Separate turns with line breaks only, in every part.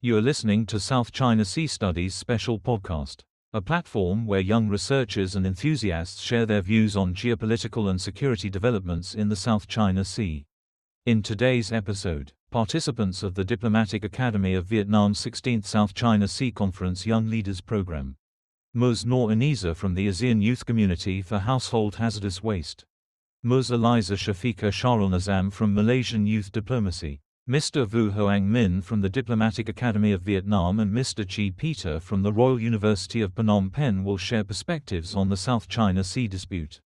You are listening to South China Sea Studies Special Podcast, a platform where young researchers and enthusiasts share their views on geopolitical and security developments in the South China Sea. In today's episode, participants of the Diplomatic Academy of Vietnam's 16th South China Sea Conference Young Leaders Program. Ms. Noor Aniza from the ASEAN Youth Community for Household Hazardous Waste. Ms. Eliza Shafiqa Sharul Nazam from Malaysian Youth Diplomacy. Mr. Vu Hoang Min from the Diplomatic Academy of Vietnam and Mr. Chi Peter from the Royal University of Phnom Penh will share perspectives on the South China Sea dispute.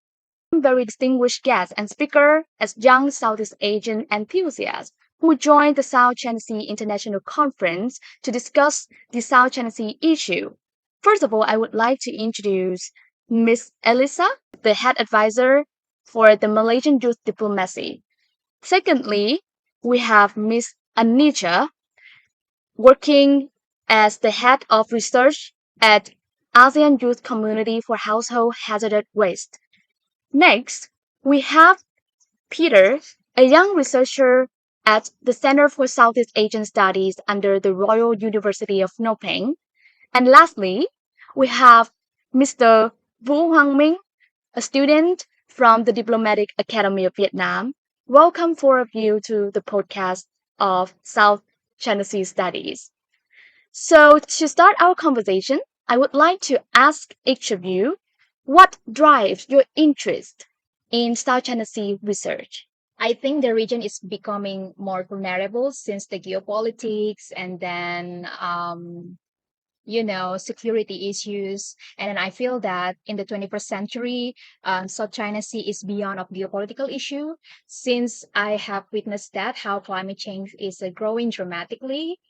Very distinguished guest and speaker as young Southeast Asian enthusiasts who joined the South China Sea International Conference to discuss the South China Sea issue. First of all, I would like to introduce Ms. Elisa, the head advisor for the Malaysian Youth Diplomacy. Secondly, we have Ms. Anija, working as the head of research at ASEAN Youth Community for Household Hazardous Waste. Next, we have Peter, a young researcher at the Center for Southeast Asian Studies under the Royal University of Phnom Penh. And lastly, we have Mr. Vu Hoang Minh, a student from the Diplomatic Academy of Vietnam. Welcome, four of you, to the podcast of South China Sea Studies. So, to start our conversation, I would like to ask each of you, what drives your interest in South China Sea research?
I think the region is becoming more vulnerable since the geopolitics and then security issues. And then I feel that in the 21st century, South China Sea is beyond of geopolitical issue, since I have witnessed that how climate change is growing dramatically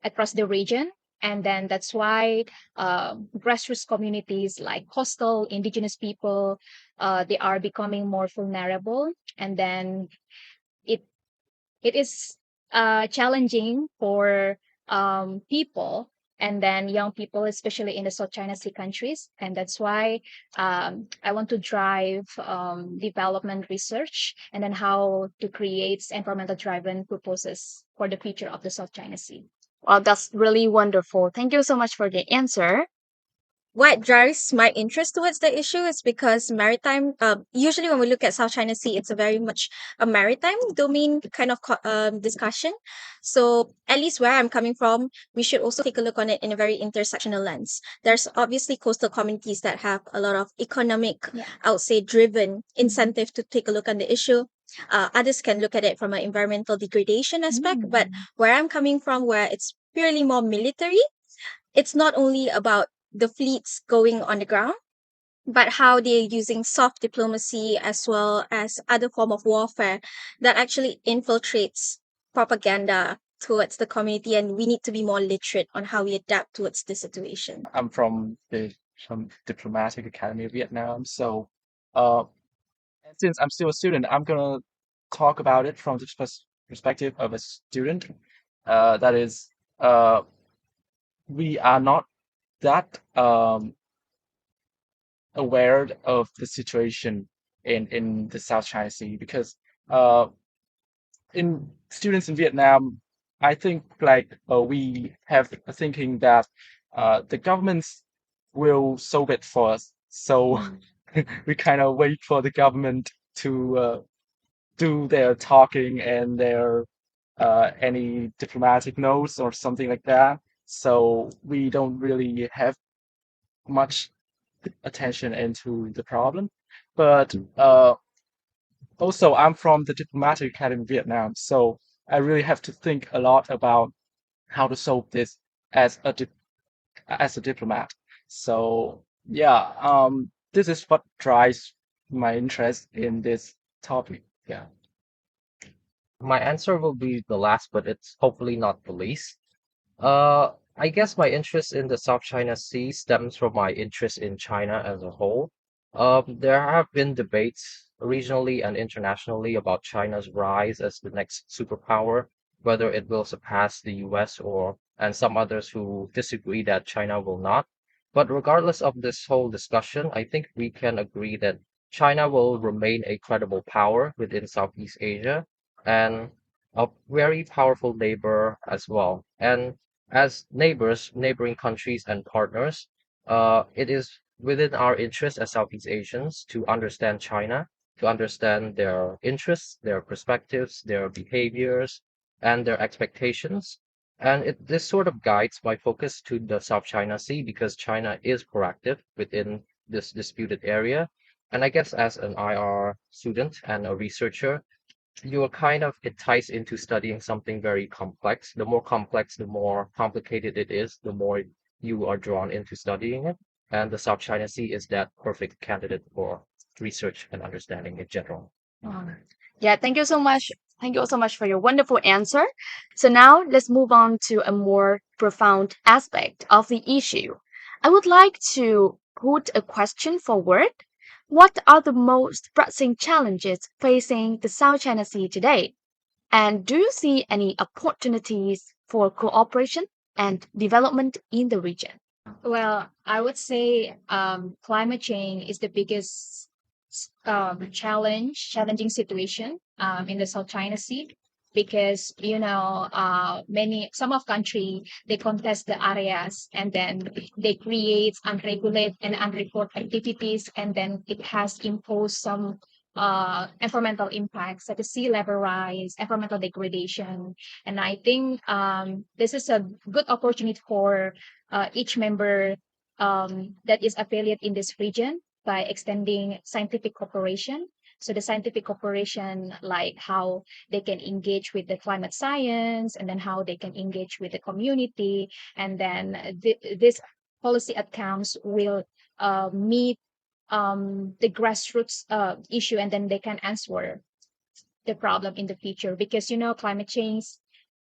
across the region. And then that's why grassroots communities like coastal indigenous people, they are becoming more vulnerable. And then it it is challenging for people and then young people, especially in the South China Sea countries. And that's why I want to drive development research and then how to create environmental driven proposals for the future of the South China Sea.
Well, that's really wonderful. Thank you so much for the answer.
What drives my interest towards the issue is because maritime, usually when we look at South China Sea, it's a very much a maritime domain kind of discussion. So at least where I'm coming from, we should also take a look on it in a very intersectional lens. There's obviously coastal communities that have a lot of economic, I would say, driven incentive to take a look on the issue. Others can look at it from an environmental degradation aspect, but where I'm coming from, where it's purely more military, it's not only about the fleets going on the ground, but how they're using soft diplomacy as well as other form of warfare that actually infiltrates propaganda towards the community, and we need to be more literate on how we adapt towards the situation.
I'm from the Diplomatic Academy of Vietnam, so uh, since I'm still a student, I'm gonna talk about it from the perspective of a student. That is, we are not that aware of the situation in the South China Sea because in students in Vietnam, I think we have a thinking that the governments will solve it for us. So we kind of wait for the government to do their talking and their any diplomatic notes or something like that. So we don't really have much attention into the problem. But also, I'm from the Diplomatic Academy of Vietnam, so I really have to think a lot about how to solve this as as a diplomat. So yeah, this is what drives my interest in this topic. Yeah.
My answer will be the last, but it's hopefully not the least. I guess my interest in the South China Sea stems from my interest in China as a whole. There have been debates regionally and internationally about China's rise as the next superpower, whether it will surpass the US or and some others who disagree that China will not. But regardless of this whole discussion, I think we can agree that China will remain a credible power within Southeast Asia. And a very powerful neighbor as well. And as neighbors, neighboring countries and partners, it is within our interest as Southeast Asians to understand China, to understand their interests, their perspectives, their behaviors, and their expectations. And this sort of guides my focus to the South China Sea because China is proactive within this disputed area. And I guess as an IR student and a researcher, you are kind of enticed into studying something very complex. The more complex, the more complicated it is, the more you are drawn into studying it. And the South China Sea is that perfect candidate for research and understanding in general.
Um, Yeah, thank you so much. Thank you so much for your wonderful answer. So now let's move on to a more profound aspect of the issue. I would like to put a question forward. What are the most pressing challenges facing the South China Sea today? And do you see any opportunities for cooperation and development in the region?
Well, I would say climate change is the biggest challenging situation in the South China Sea because some of country they contest the areas and then they create unregulated and unreported activities and then it has imposed some environmental impacts such as sea level rise, environmental degradation, and I think this is a good opportunity for each member that is affiliate in this region by extending scientific cooperation. So the scientific cooperation, like how they can engage with the climate science, and then how they can engage with the community, and then this policy outcomes will meet the grassroots issue, and then they can answer the problem in the future because climate change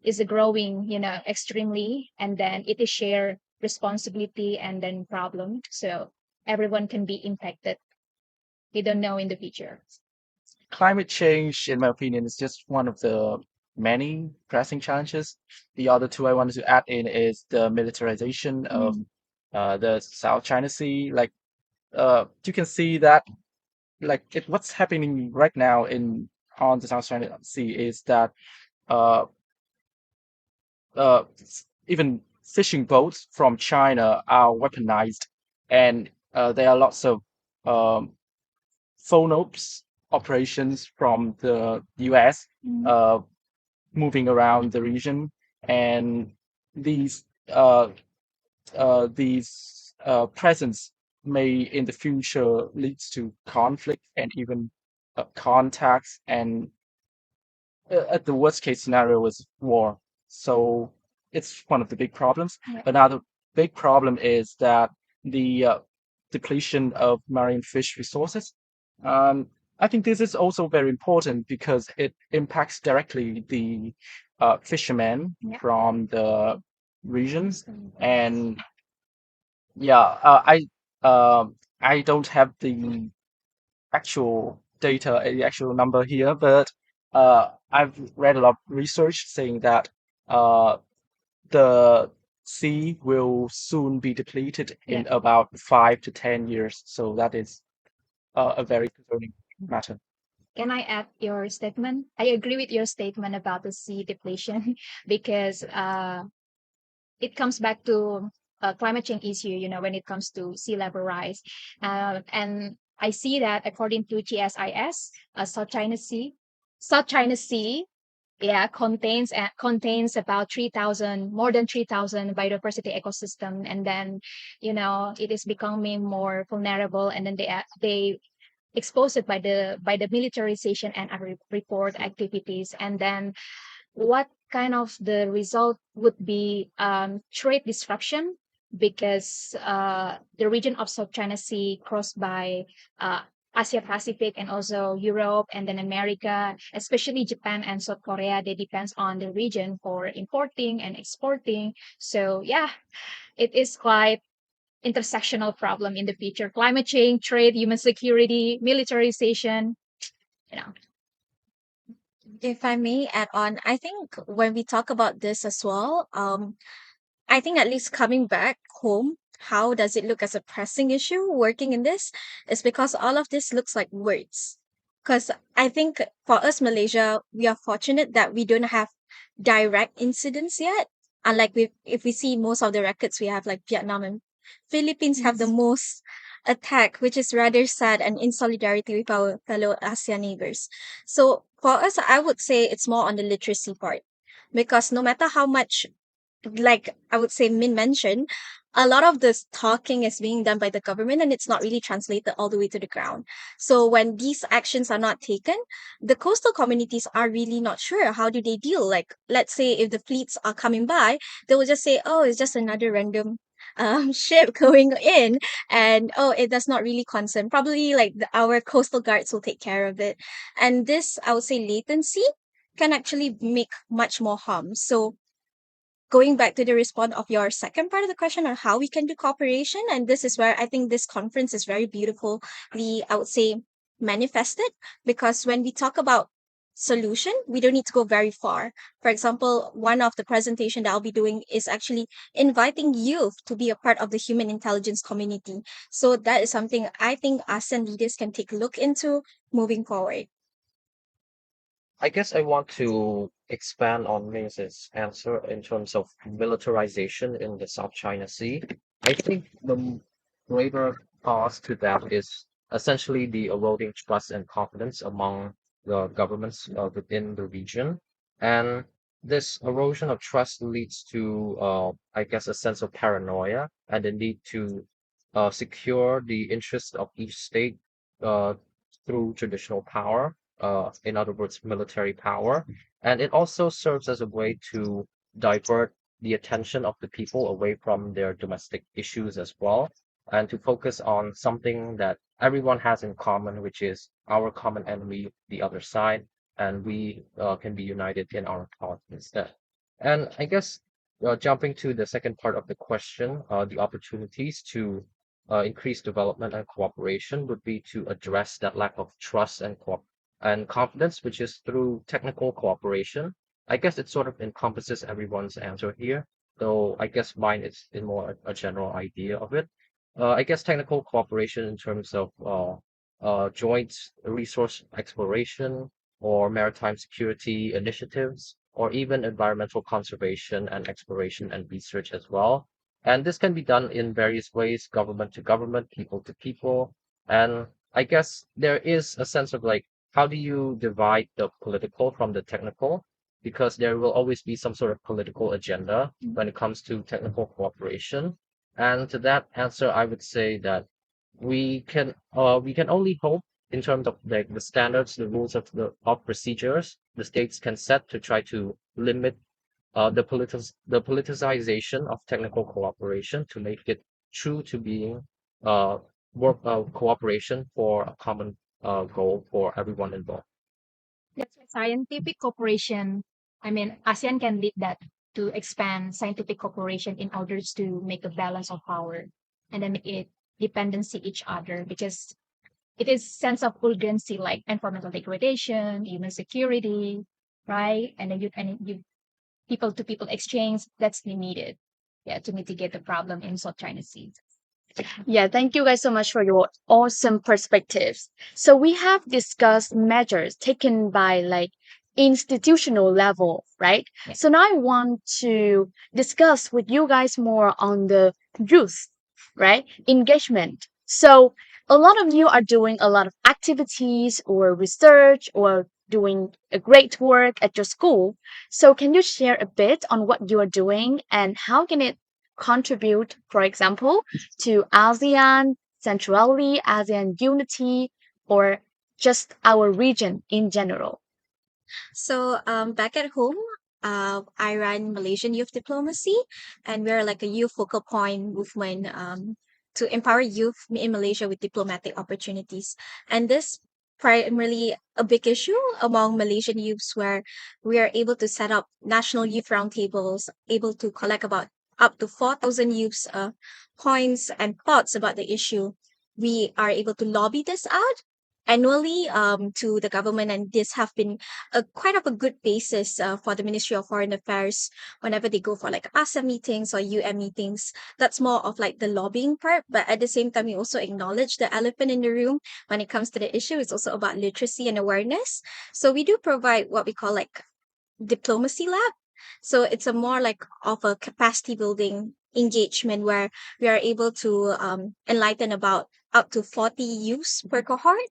is growing extremely and then it is shared responsibility and then problem so everyone can be impacted. We don't know in the future.
Climate change, in my opinion, is just one of the many pressing challenges. The other two I wanted to add in is the militarization of the South China Sea. Like, you can see that, what's happening right now in on the South China Sea is that uh, even fishing boats from China are weaponized, and there are lots of um, phone-ops operations from the US uh, moving around the region, and these uh, presence may in the future leads to conflict and even contacts, and at the worst case scenario is war. So it's one of the big problems.
Yeah.
Another big problem is that the depletion of marine fish resources. Um, I think this is also very important because it impacts directly the fishermen
Yeah.
from the regions. And yeah, I don't have the actual data, the actual number here, but I've read a lot of research saying that uh, the sea will soon be depleted
Yeah.
in about 5 to 10 years. So that is a very concerning matter.
Can I add your statement? I agree with your statement about the sea depletion because it comes back to climate change issue, when it comes to sea level rise. And I see that according to GSIS, South China Sea, yeah, contains about 3,000, more than 3,000 biodiversity ecosystem, and then it is becoming more vulnerable, and then they exposed by the militarization and report activities, and then what kind of the result would be trade disruption because the region of South China Sea crossed by Asia Pacific and also Europe and then America, especially Japan and South Korea, they depends on the region for importing and exporting. So yeah, it is quite intersectional problem in the future. Climate change, trade, human security, militarization, you know.
If I may add on, I think when we talk about this as well, I think at least coming back home, how does it look as a pressing issue working in this? Is because all of this looks like words. Because I think for us, Malaysia, we are fortunate that we don't have direct incidents yet. Unlike if we see most of the records we have, like Vietnam and Philippines have the most attack, which is rather sad and in solidarity with our fellow ASEAN neighbors. So for us, I would say it's more on the literacy part. Because no matter how much, like I would say Min mentioned, a lot of this talking is being done by the government and it's not really translated all the way to the ground. So when these actions are not taken, the coastal communities are really not sure how do they deal. Like let's say if the fleets are coming by, they will just say, "Oh, it's just another random ship going in," and oh, it does not really concern. Probably like our coastal guards will take care of it, and this I would say latency can actually make much more harm. So going back to the response of your second part of the question on how we can do cooperation, and this is where I think this conference is very beautifully, I would say, manifested, because when we talk about solution, we don't need to go very far. For example, one of the presentation that I'll be doing is actually inviting youth to be a part of the human intelligence community. So that is something I think ASEAN leaders can take a look into moving forward.
I guess I want to expand on Ming's answer in terms of militarization in the South China Sea. I think the greater cause to that is essentially the eroding trust and confidence among the governments within the region. And this erosion of trust leads to, I guess, a sense of paranoia and the need to secure the interests of each state uh, through traditional power, in other words, military power. And it also serves as a way to divert the attention of the people away from their domestic issues as well, and to focus on something that everyone has in common, which is our common enemy, the other side, and we can be united in our cause instead. And I guess jumping to the second part of the question, the opportunities to increase development and cooperation would be to address that lack of trust and confidence, which is through technical cooperation. I guess it sort of encompasses everyone's answer here, though I guess mine is in more a general idea of it. I guess technical cooperation in terms of joint resource exploration or maritime security initiatives, or even environmental conservation and exploration and research as well. And this can be done in various ways, government to government, people to people. And I guess there is a sense of like, how do you divide the political from the technical? Because there will always be some sort of political agenda when it comes to technical cooperation. And to that answer, I would say that we can only hope in terms of the standards, the rules of procedures the states can set to try to limit the politicization of technical cooperation to make it true to being uh, work cooperation for a common goal for everyone involved.
That's why scientific cooperation, I mean, ASEAN can lead that to expand scientific cooperation in order to make a balance of power and then make it dependency each other, because it is sense of urgency like environmental degradation, human security, right? And you people to people exchange that's needed, yeah, to mitigate the problem in South China Sea.
Yeah, thank you guys so much for your awesome perspectives. So we have discussed measures taken by like institutional level, right?
Yeah.
So now I want to discuss with you guys more on the youth, right? Engagement. So a lot of you are doing a lot of activities or research or doing a great work at your school. So can you share a bit on what you are doing and how can it contribute, for example, to ASEAN centrality, ASEAN unity, or just our region in general?
So back at home, I run Malaysian Youth Diplomacy, and we're like a youth focal point movement to empower youth in Malaysia with diplomatic opportunities. And this primarily a big issue among Malaysian youths, where we are able to set up national youth roundtables, able to collect about up to 4,000 youths points and thoughts about the issue. We are able to lobby this out annually to the government, and this have been a quite of a good basis for the Ministry of Foreign Affairs whenever they go for like ASEAN meetings or UN meetings. That's more of like the lobbying part, but at the same time, we also acknowledge the elephant in the room when it comes to the issue. It's also about literacy and awareness. So we do provide what we call like diplomacy lab. So it's a more like of a capacity building engagement where we are able to enlighten about up to 40 youths per cohort,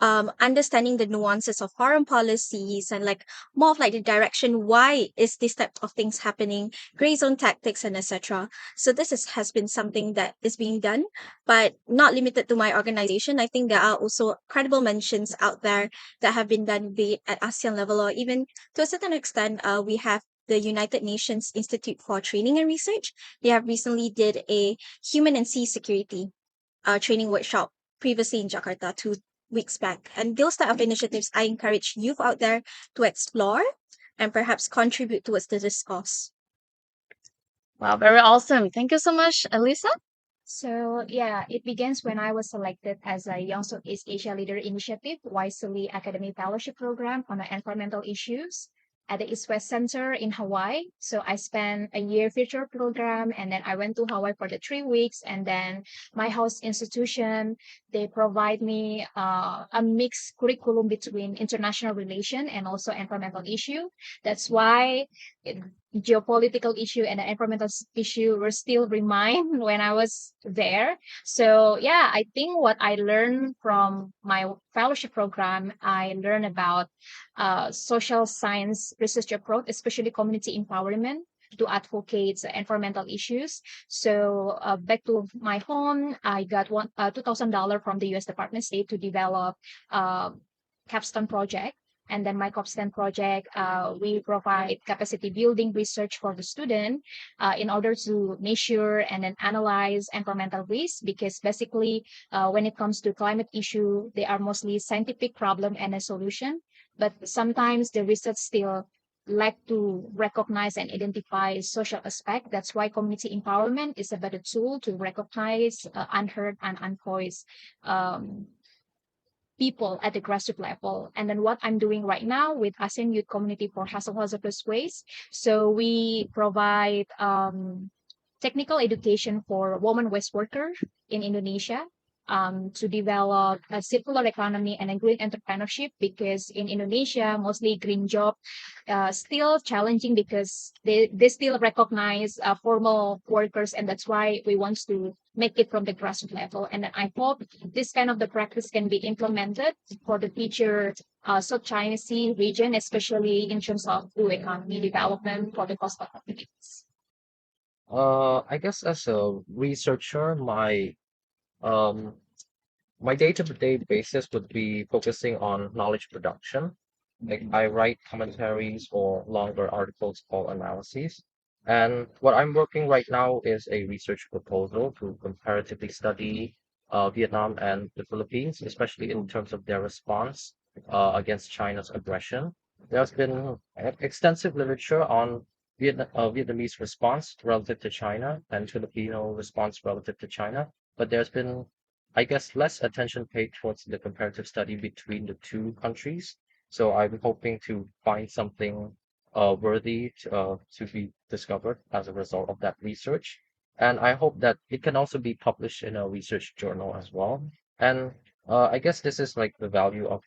understanding the nuances of foreign policies and like more of like the direction why is this type of things happening, gray zone tactics and etc. So this has been something that is being done, but not limited to my organization. I think there are also credible mentions out there that have been done, be it at ASEAN level or even to a certain extent. We have the United Nations Institute for Training and Research. They have recently did a human and sea security training workshop previously in Jakarta 2 weeks back. And those type of initiatives, I encourage youth out there to explore and perhaps contribute towards the discourse.
Wow, very awesome. Thank you so much, Elisa.
So yeah, it begins when I was selected as a Young Southeast Asia Leader Initiative Wisely Academy Fellowship Program on environmental issues at the East West Center in Hawaii. So I spent a year virtual program, and then I went to Hawaii for the 3 weeks. And then my host institution, they provide me a mixed curriculum between international relation and also environmental issue. That's why geopolitical issue and the environmental issue were still remain when I was there. So yeah, I think what I learned from my fellowship program, I learned about social science research approach, especially community empowerment to advocate environmental issues. So back to my home, I got $2,000 from the U.S. Department of State to develop capstone project. And then my capstone project, we provide capacity building research for the student in order to measure and then analyze environmental risks, because basically when it comes to climate issue, they are mostly scientific problem and a solution. But sometimes the research still lack to recognize and identify social aspect. That's why community empowerment is a better tool to recognize unheard and unvoiced people at the grassroots level. And then what I'm doing right now with ASEAN Youth Community for Hazardous Waste. So we provide technical education for women waste workers in Indonesia, to develop a circular economy and a green entrepreneurship, because in Indonesia, mostly green job still challenging because they still recognize formal workers, and that's why we want to make it from the grassroots level. And I hope this kind of the practice can be implemented for the future South China Sea region, especially in terms of blue economy development for the coastal communities.
I guess as a researcher, um my day-to-day basis would be focusing on knowledge production. Like I write commentaries or longer articles called analyses. And what I'm working right now is a research proposal to comparatively study Vietnam and the Philippines, especially in terms of their response against China's aggression. There's been extensive literature on Vietnamese response relative to China and Filipino response relative to China, but there's been, I guess, less attention paid towards the comparative study between the two countries. So I'm hoping to find something worthy to be discovered as a result of that research. And I hope that it can also be published in a research journal as well. And I guess this is like the value of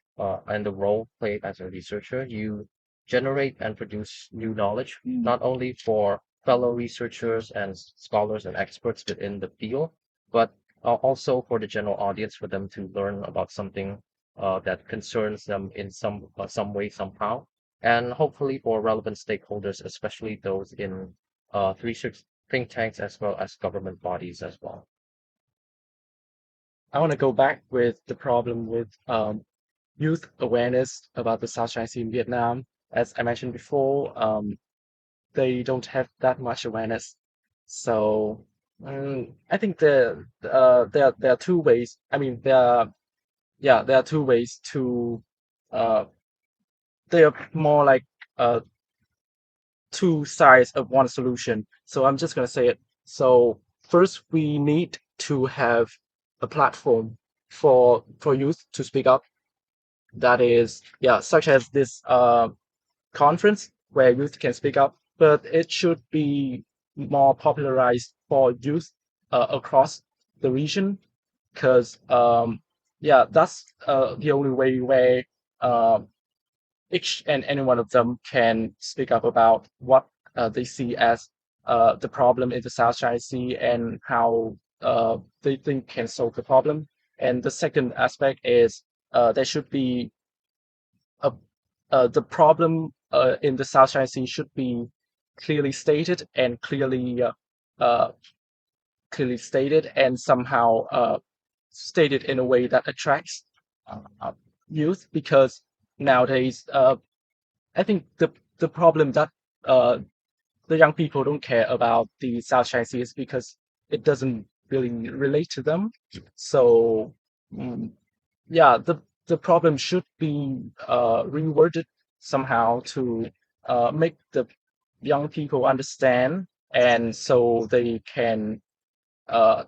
and the role played as a researcher. You generate and produce new knowledge, not only for fellow researchers and scholars and experts within the field, but also for the general audience, for them to learn about something that concerns them in some way somehow, and hopefully for relevant stakeholders, especially those in research think tanks as well as government bodies as well.
I want to go back with the problem with youth awareness about the South China Sea in Vietnam. As I mentioned before, they don't have that much awareness. So I think there are two ways. I mean, there are two ways to uh, they are more like uh, two sides of one solution. So I'm just gonna say it. So first, we need to have a platform for youth to speak up. that is, yeah, such as this conference where youth can speak up, but it should be more popularized for youth across the region, because yeah, that's the only way where uh, each and any one of them can speak up about what they see as the problem in the South China Sea and how they think can solve the problem. And the second aspect is there should be a the problem in the South China Sea should be clearly stated and uh, clearly stated and somehow stated in a way that attracts uh, youth, because nowadays I think the problem that uh, the young people don't care about the South China Sea is because it doesn't really relate to them. So mm, yeah, the problem should be reworded somehow to make the young people understand, and so they can uh,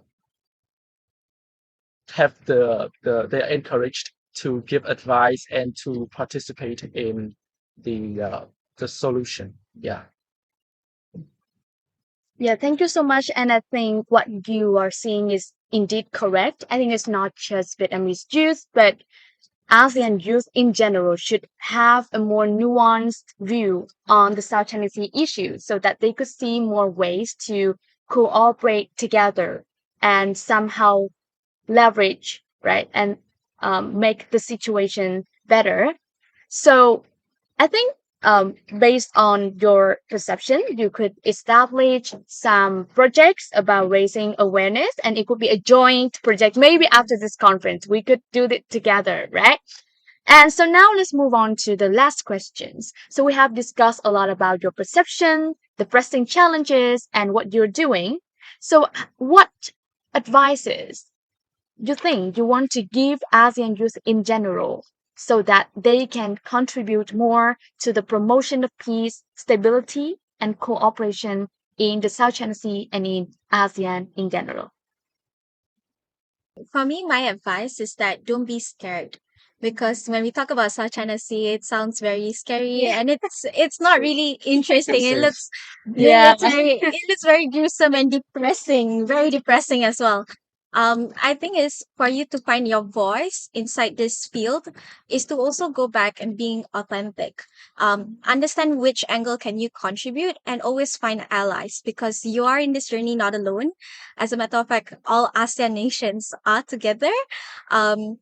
have they're encouraged to give advice and to participate in the solution. Yeah.
Yeah, thank you so much. And I think what you are seeing is indeed correct. I think it's not just Vietnamese youth, but ASEAN youth in general should have a more nuanced view on the South China Sea issue so that they could see more ways to cooperate together and somehow leverage, right, and make the situation better. So I think based on your perception, you could establish some projects about raising awareness, and it could be a joint project. Maybe after this conference, we could do it together, right? And so now let's move on to the last questions. So we have discussed a lot about your perception, the pressing challenges, and what you're doing. So, what advices you think you want to give ASEAN youth in general so that they can contribute more to the promotion of peace, stability, and cooperation in the South China Sea and in ASEAN in general?
For me, my advice is that don't be scared. Because when we talk about South China Sea, it sounds very scary and it's not really interesting. It
Safe.
looks
Yeah.
it looks very gruesome and depressing, very depressing as well. I think is for you to find your voice inside this field is to also go back and being authentic. Understand which angle can you contribute and always find allies because you are in this journey not alone. As a matter of fact, all ASEAN nations are together.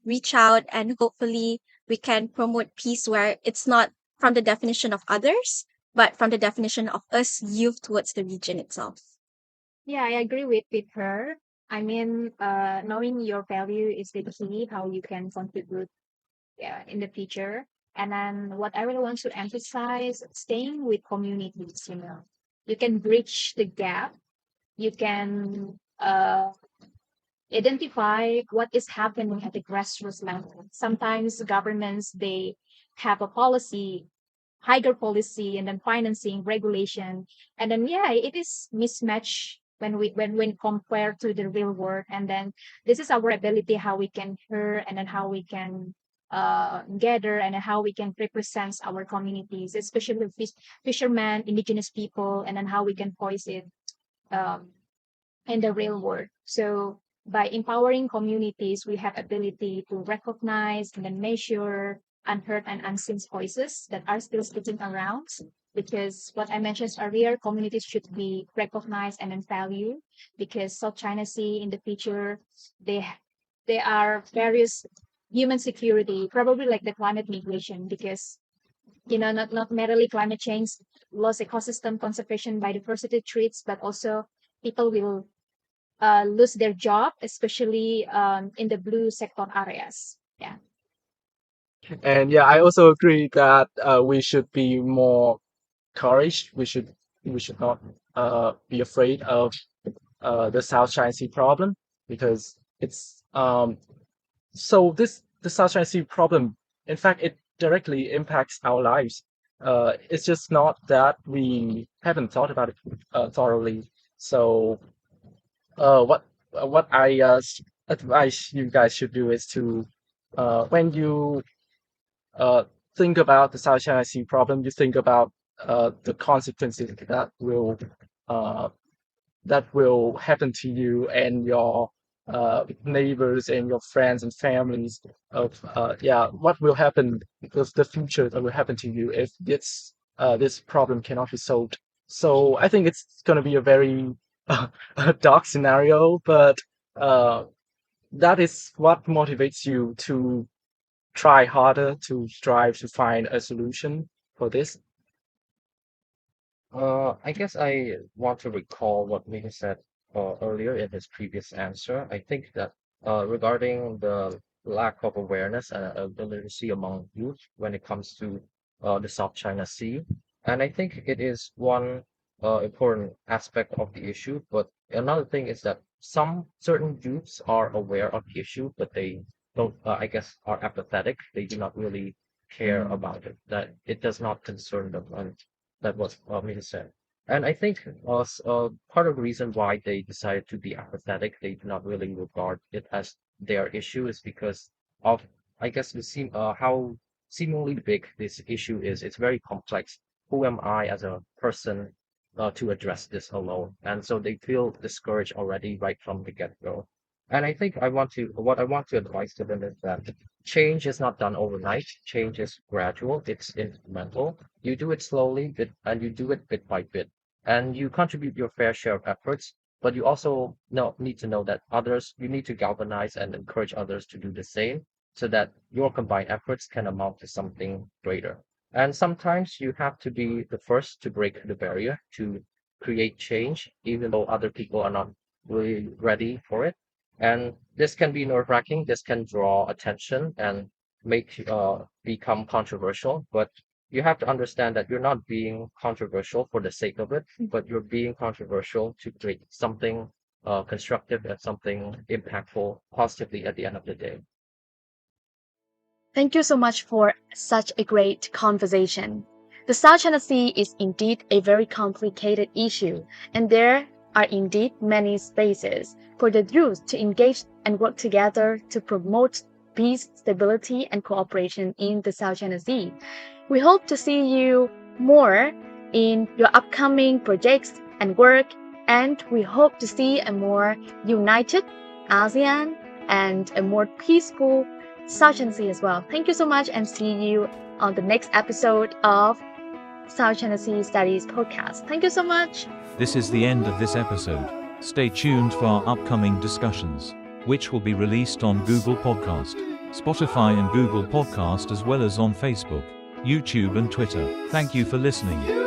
Reach out and hopefully we can promote peace where it's not from the definition of others, but from the definition of us youth towards the region itself.
Yeah, I agree with her. I mean, knowing your value is the key, how you can contribute, yeah, in the future. And then what I really want to emphasize, staying with communities, you can bridge the gap. You can identify what is happening at the grassroots level. Sometimes governments, they have a policy, higher policy, and then financing, regulation, and then yeah, it is mismatch when compared to the real world. And then this is our ability, how we can hear, and then how we can gather, and then how we can represent our communities, especially fishermen, indigenous people, and then how we can voice it um, in the real world. So by empowering communities, we have ability to recognize and then measure unheard and unseen voices that are still sticking around. Because what I mentioned earlier, communities should be recognized and then valued. Because South China Sea in the future, they they are various human security, probably like the climate migration, because not merely climate change, lost ecosystem conservation, biodiversity threats, but also people will lose their job, especially in the blue sector areas. Yeah.
And yeah, I also agree that we should be more courage. We should not be afraid of the South China Sea problem, because it's so this the South China Sea problem. In fact, it directly impacts our lives. It's just not that we haven't thought about it thoroughly. So what I advise you guys should do is to when you think about the South China Sea problem, you think about the consequences uh, that will happen to you and your neighbors and your friends and families of what will happen with the future that will happen to you if this problem cannot be solved. So I think it's going to be a very a dark scenario, but uh, that is what motivates you to try harder, to strive to find a solution for this.
I guess I want to recall what Ming said earlier in his previous answer. I think that regarding the lack of awareness and literacy among youth when it comes to the South China Sea, and I think it is one important aspect of the issue. But another thing is that some certain youths are aware of the issue, but they don't, I guess, are apathetic. They do not really care about it, that it does not concern them. And that was Ming said. And I think part of the reason why they decided to be apathetic, they do not really regard it as their issue, is because of, I guess, how seemingly big this issue is. It's very complex. Who am I as a person to address this alone? And so they feel discouraged already right from the get-go. And I think what I want to advise to them is that change is not done overnight. Change is gradual. It's incremental. You do it slowly, and you do it bit by bit, and you contribute your fair share of efforts. But you also need to know that you need to galvanize and encourage others to do the same, so that your combined efforts can amount to something greater. And sometimes you have to be the first to break the barrier to create change, even though other people are not really ready for it. And this can be nerve-wracking. This can draw attention and make become controversial. But you have to understand that you're not being controversial for the sake of it, but you're being controversial to create something constructive and something impactful positively at the end of the day.
Thank you so much for such a great conversation. The South China Sea is indeed a very complicated issue, and there are indeed many spaces for the youth to engage and work together to promote peace, stability, and cooperation in the South China Sea. We hope to see you more in your upcoming projects and work, and we hope to see a more united ASEAN and a more peaceful South China Sea as well. Thank you so much, and see you on the next episode of South China Sea Studies podcast. Thank you so much.
This is the end of this episode. Stay tuned for our upcoming discussions, which will be released on Google Podcast, Spotify and Google Podcast, as well as on Facebook, YouTube and Twitter. Thank you for listening.